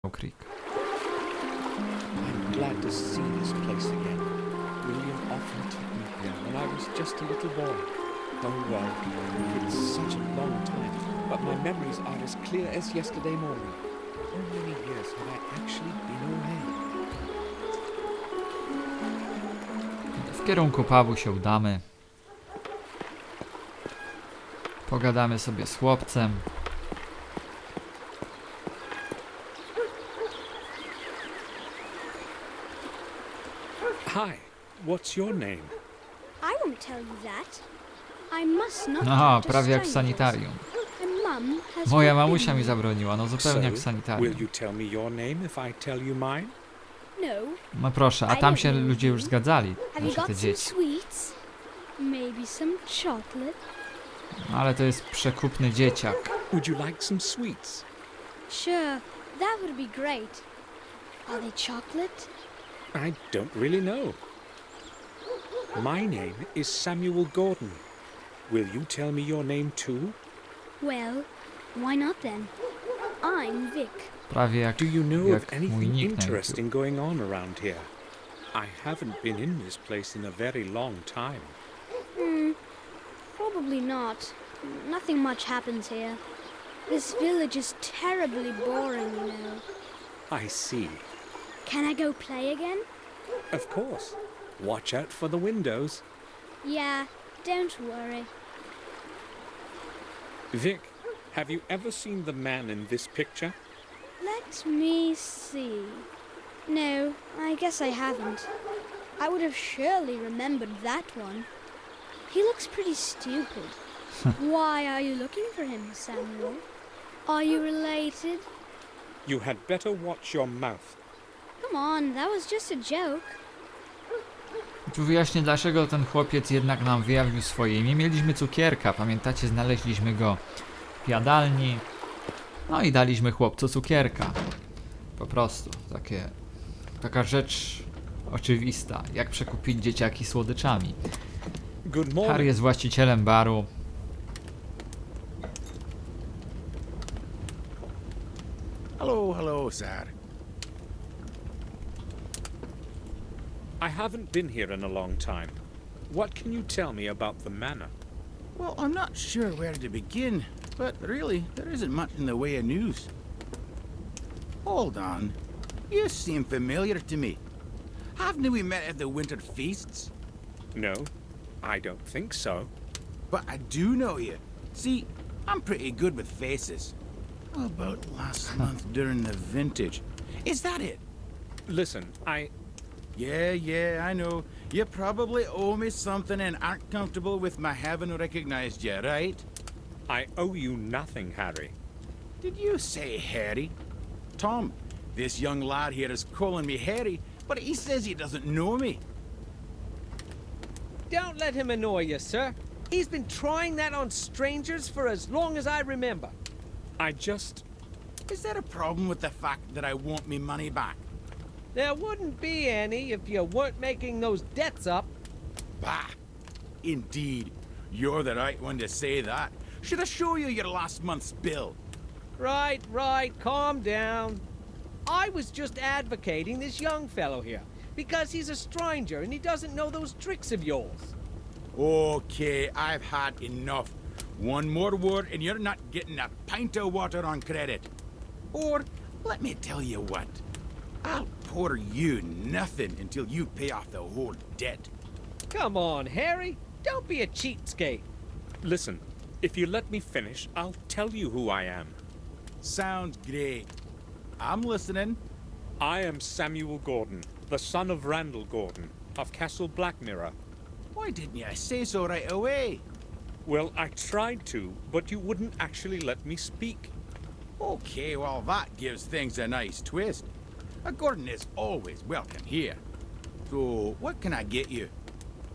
Creek. I'm glad to see this place again. William often took me here when I was just a little boy. Oh well, it's such a long time, but my memories are as clear as yesterday morning. How many years have I actually been away? W kierunku pubu się udamy. Pogadamy sobie z chłopcem. Hi, what's your name? I won't tell you that. I must not Aha, talk to prawie jak w strangers. sanitarium. And Mum has Moja forbidden mamusia mi me. zabroniła, no zupełnie jak w Will sanitarium. you tell me your name if I tell you mine? No. No proszę, a tam się ludzie już zgadzali, Have you znaczy got te some dzieci. sweets? Maybe some chocolate? No, ale to jest przekupny dzieciak. Would you like some sweets? Sure, that would be great. Are they chocolate? I don't really know. My name is Samuel Gordon. Will you tell me your name too? Well, why not then? I'm Vic. Prawie jak, Do you know jak of mój anything nick na YouTube. interesting going on around here? I haven't been in this place in a very long time. Probably not. Nothing much happens here. This village is terribly boring, you know. I see. Can I go play again? Of course. Watch out for the windows. Yeah, don't worry. Vic, have you ever seen the man in this picture? Let me see. No, I guess I haven't. I would have surely remembered that one. He looks pretty stupid. Why are you looking for him, Samuel? Are you related? You had better watch your mouth. Come on, that was just a joke. Tu wyjaśnię, dlaczego ten chłopiec jednak nam wyjawił swoje imię. Mieliśmy cukierka, pamiętacie, znaleźliśmy go w jadalni. No i daliśmy chłopcu cukierka. Po prostu, taka rzecz oczywista, jak przekupić dzieciaki słodyczami. Good Harry morning. jest właścicielem baru. Hello, sir. I haven't been here in a long time. What can you tell me about the manor? Well, I'm not sure where to begin, but really, there isn't much in the way of news. Hold on. You seem familiar to me. Haven't we met at the winter feasts? No, I don't think so. But I do know you. See, I'm pretty good with faces. How about last month during the vintage? Is that it? Listen, Yeah, I know. You probably owe me something and aren't comfortable with my having recognized you, right? I owe you nothing, Harry. Did you say Harry? Tom, this young lad here is calling me Harry, but he says he doesn't know me. Don't let him annoy you, sir. He's been trying that on strangers for as long as I remember. Is there a problem with the fact that I want me money back? There wouldn't be any if you weren't making those debts up. Bah! Indeed. You're the right one to say that. Should I show you your last month's bill? Right, calm down. I was just advocating this young fellow here, because he's a stranger and he doesn't know those tricks of yours. Okay, I've had enough. One more word and you're not getting a pint of water on credit. Or, let me tell you what. I'll pour you nothing until you pay off the whole debt. Come on, Harry. Don't be a cheapskate. Listen, if you let me finish, I'll tell you who I am. Sounds great. I'm listening. I am Samuel Gordon, the son of Randall Gordon, of Castle Blackmirror. Why didn't you say so right away? Well, I tried to, but you wouldn't actually let me speak. Okay, well that gives things a nice twist. A Gordon is always welcome here. So, what can I get you?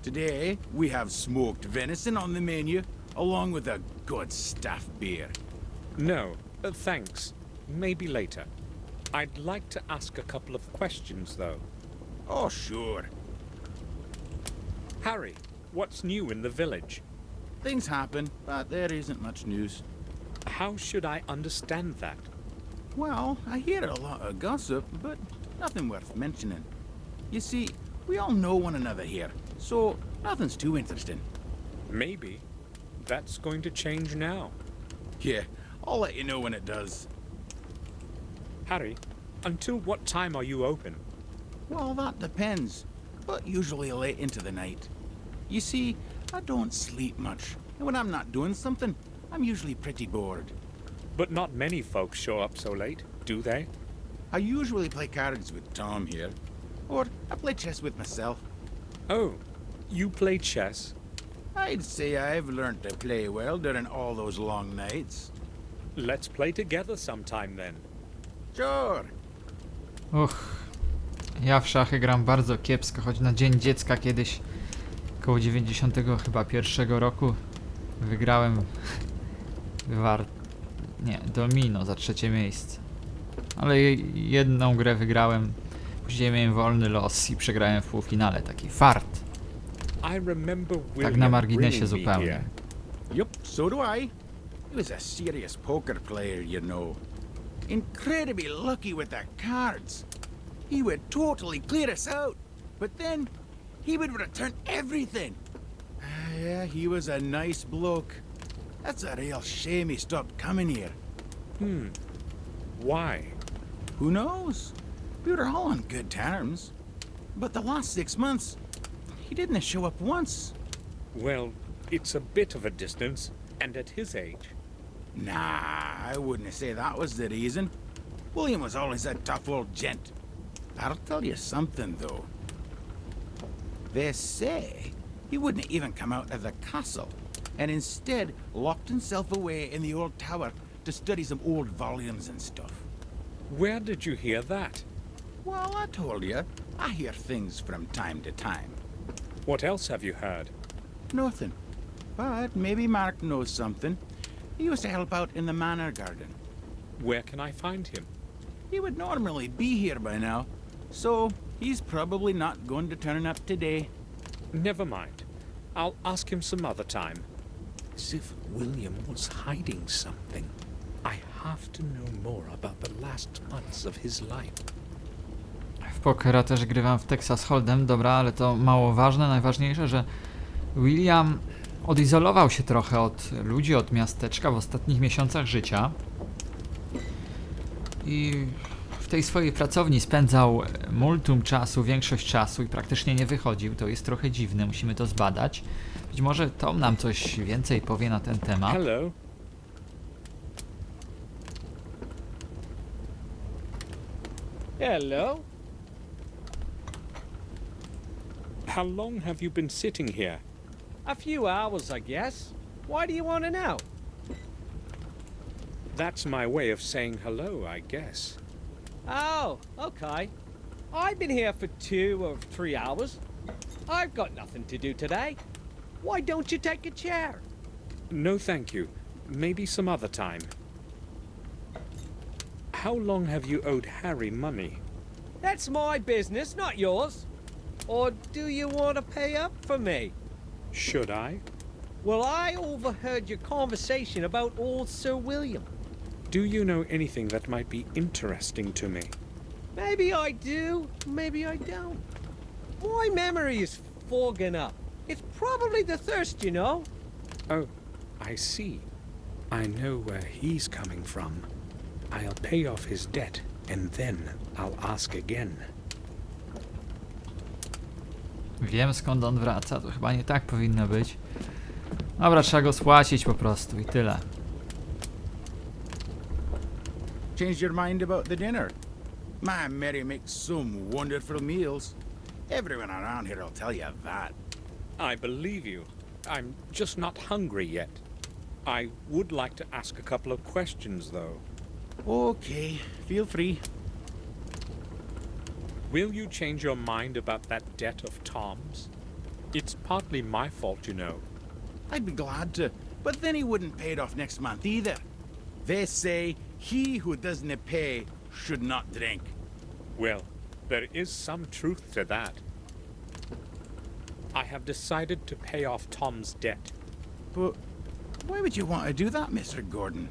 Today, we have smoked venison on the menu, along with a good stuffed beer. No, thanks. Maybe later. I'd like to ask a couple of questions, though. Oh, sure. Harry, what's new in the village? Things happen, but there isn't much news. How should I understand that? Well, I hear a lot of gossip, but nothing worth mentioning. You see, we all know one another here, so nothing's too interesting. Maybe that's going to change now. Yeah, I'll let you know when it does. Harry, until what time are you open? Well, that depends, but usually late into the night. You see, I don't sleep much, and when I'm not doing something, I'm usually pretty bored. But not many folks show up so late, do they? I usually play cards with Tom here, or I play chess with myself. Oh, you play chess? I'd say I've learned to play well during all those long nights. Let's play together sometime then. Sure. Ja w szachy gram bardzo kiepsko, choć na Dzień Dziecka kiedyś koło 90 chyba pierwszego roku wygrałem domino za 3. miejsce. Ale jedną grę wygrałem, później miałem wolny los i przegrałem w półfinale, taki fart. I remember Tak William na marginesie bringing me zupełnie. here. Yup, so do I. He was a serious poker player, you know. Incredibly lucky with the cards. He would totally clear us out, but then he would return everything. Yeah, he was a nice bloke. That's a real shame he stopped coming here. Why? Who knows? We were all on good terms. But the last 6 months, he didn't show up once. Well, it's a bit of a distance, and at his age. Nah, I wouldn't say that was the reason. William was always a tough old gent. I'll tell you something, though. They say he wouldn't even come out of the castle, and instead locked himself away in the old tower to study some old volumes and stuff. Where did you hear that? Well, I told you, I hear things from time to time. What else have you heard? Nothing. But maybe Mark knows something. He used to help out in the manor garden. Where can I find him? He would normally be here by now, so he's probably not going to turn up today. Never mind. I'll ask him some other time. As if William was hiding something. I have to know more about the last months of his life. W pokera też grywam w Texas Hold'em, dobra, ale to mało ważne. Najważniejsze, że William odizolował się trochę od ludzi, od miasteczka w ostatnich miesiącach życia. I w tej swojej pracowni spędzał multum czasu, większość czasu i praktycznie nie wychodził. To jest trochę dziwne, musimy to zbadać. Być może Tom nam coś więcej powie na ten temat. Hello. Hello. How long have you been sitting here? A few hours, I guess. Why do you want to know? That's my way of saying hello, I guess. Oh, okay. I've been here for 2 or 3 hours. I've got nothing to do today. Why don't you take a chair? No, thank you. Maybe some other time. How long have you owed Harry money? That's my business, not yours. Or do you want to pay up for me? Should I? Well, I overheard your conversation about old Sir William. Do you know anything that might be interesting to me? Maybe I do, maybe I don't. My memory is fogging up. It's probably the thirst, you know. Oh, I see. I know where he's coming from. I'll pay off his debt, and then I'll ask again. Wiem, skąd on wraca, to chyba nie tak powinno być. Dobra, trzeba go spłacić po prostu i tyle. Changed your mind about the dinner? My Mary makes some wonderful meals. Everyone around here will tell you that. I believe you. I'm just not hungry yet. I would like to ask a couple of questions, though. Okay, feel free. Will you change your mind about that debt of Tom's? It's partly my fault, you know. I'd be glad to, but then he wouldn't pay it off next month either. They say he who doesn't pay should not drink. Well, there is some truth to that. I have decided to pay off Tom's debt. But why would you want to do that, Mr. Gordon?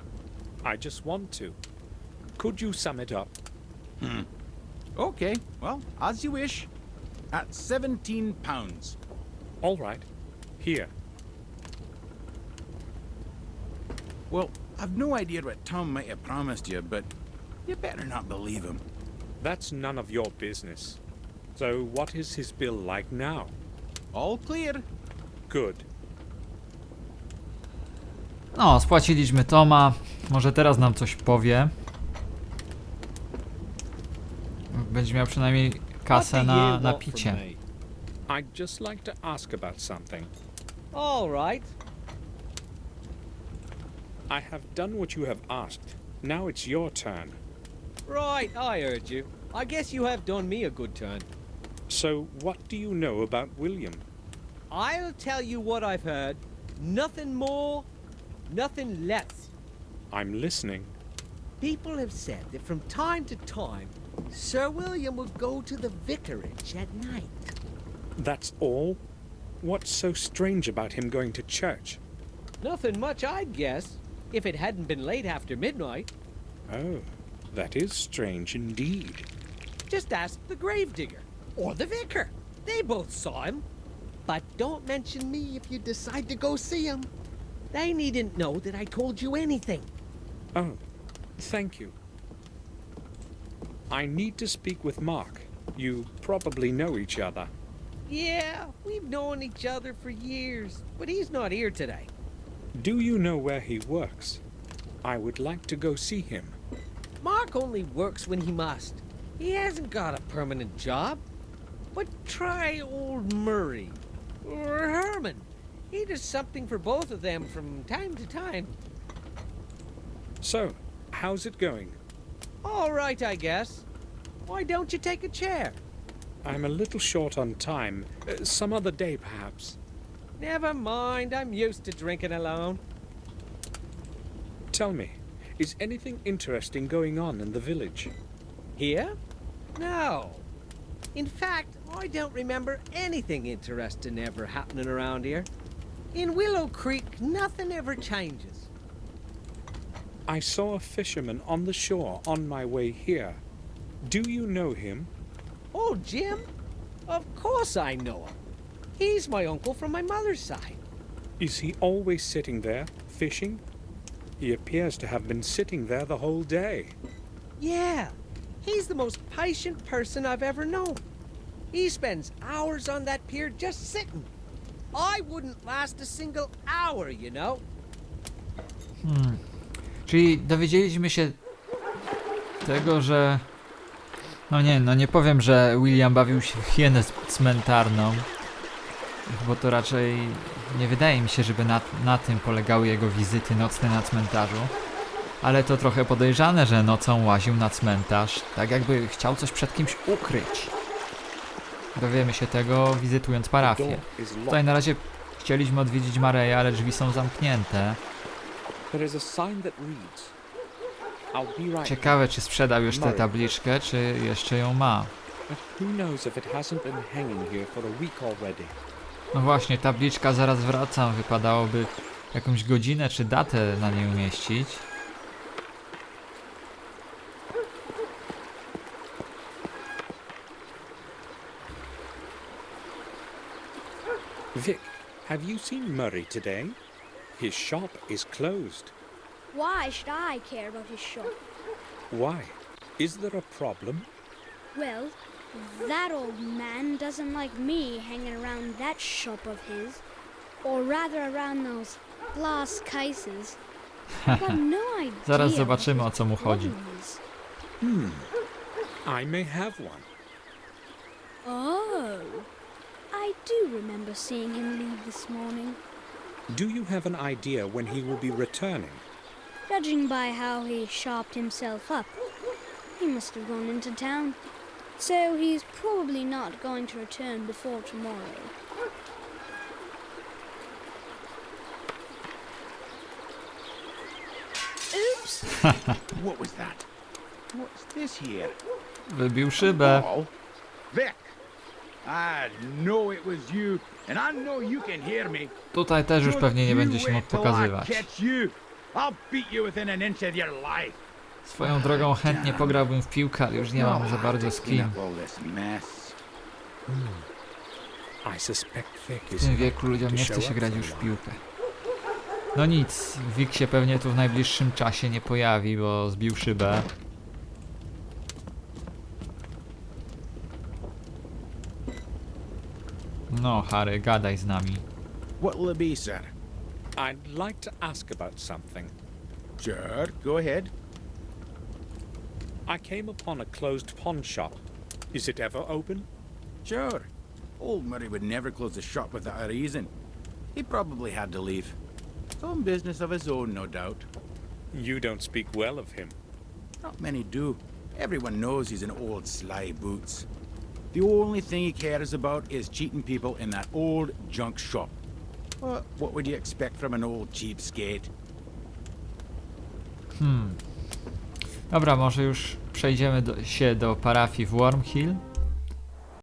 I just want to. Could you sum it up? Okay, well, as you wish. At £17. All right. Here. Well, I've no idea what Tom might have promised you, but you better not believe him. That's none of your business. So what is his bill like now? All clear. Good. No, spłaciliśmy Toma. Może teraz nam coś powie. Będzie miał przynajmniej kasę na picie. I'd just like to ask about something. All right. I have done what you have asked. Now it's your turn. Right, I heard you. I guess you have done me a good turn. So what do you know about William? I'll tell you what I've heard. Nothing more, nothing less. I'm listening. People have said that from time to time, Sir William will go to the vicarage at night. That's all? What's so strange about him going to church? Nothing much, I'd guess, if it hadn't been late after midnight. Oh, that is strange indeed. Just ask the gravedigger or the vicar. They both saw him. But don't mention me if you decide to go see him. They needn't know that I told you anything. Oh, thank you. I need to speak with Mark. You probably know each other. Yeah, we've known each other for years, but he's not here today. Do you know where he works? I would like to go see him. Mark only works when he must. He hasn't got a permanent job. But try old Murray or Herman. He does something for both of them from time to time. So, how's it going? All right, I guess. Why don't you take a chair? I'm a little short on time. Some other day, perhaps. Never mind, I'm used to drinking alone. Tell me, is anything interesting going on in the village? Here? No. In fact, I don't remember anything interesting ever happening around here. In Willow Creek, nothing ever changes. I saw a fisherman on the shore on my way here. Do you know him? Oh, Jim? Of course I know him. He's my uncle from my mother's side. Is he always sitting there, fishing? He appears to have been sitting there the whole day. Yeah, he's the most patient person I've ever known. He spends hours on that pier just sitting. I wouldn't last a single hour, you know. Czyli dowiedzieliśmy się tego, że... No nie powiem, że William bawił się w hienę cmentarną. Bo to raczej nie wydaje mi się, żeby na tym polegały jego wizyty nocne na cmentarzu. Ale to trochę podejrzane, że nocą łaził na cmentarz, tak jakby chciał coś przed kimś ukryć. Dowiemy się tego, wizytując parafię. Tutaj na razie chcieliśmy odwiedzić Mareję, ale drzwi są zamknięte. Ciekawe, czy sprzedał już tę tabliczkę, czy jeszcze ją ma. No właśnie, tabliczka zaraz wracam. Wypadałoby jakąś godzinę czy datę na niej umieścić. Vic, have you seen Murray today? His shop is closed. Why should I care about his shop? Why? Is there a problem? Well, that old man doesn't like me hanging around that shop of his. Or rather around those glass cases. I've got no idea. Zaraz zobaczymy, o co mu chodzi. I may have one. Oh, I do remember seeing him leave this morning. Do you have an idea when he will be returning? Judging by how he sharpened himself up, he must have gone into town. So he's probably not going to return before tomorrow. Oops! What was that? What's this here? Wybił szybę. Oh, Vic! I know it was you, and I know you can hear me. Tutaj też już pewnie nie Don't będzie się you mógł wait till I pokazywać. catch you. I'll beat you within an inch of your life. Swoją drogą chętnie pograłbym w piłkę, ale już nie mam za bardzo z kim. Clean up all this mess. I suspect Vic W is tym not wieku ludziom to nie show chce się up grać for już a w while. piłkę. No nic, Wik się pewnie tu w najbliższym czasie nie pojawi, bo zbił szybę. No, Harry, gadaj z nami. What'll it be, sir? I'd like to ask about something. Sure, go ahead. I came upon a closed pawn shop. Is it ever open? Sure. Old Murray would never close the shop without a reason. He probably had to leave. Some business of his own, no doubt. You don't speak well of him. Not many do. Everyone knows he's an old sly boots. The only thing he cares about is cheating people in that old junk shop. But what would you expect from an old cheapskate? Dobra, może już przejdziemy się do parafii w Wormhill.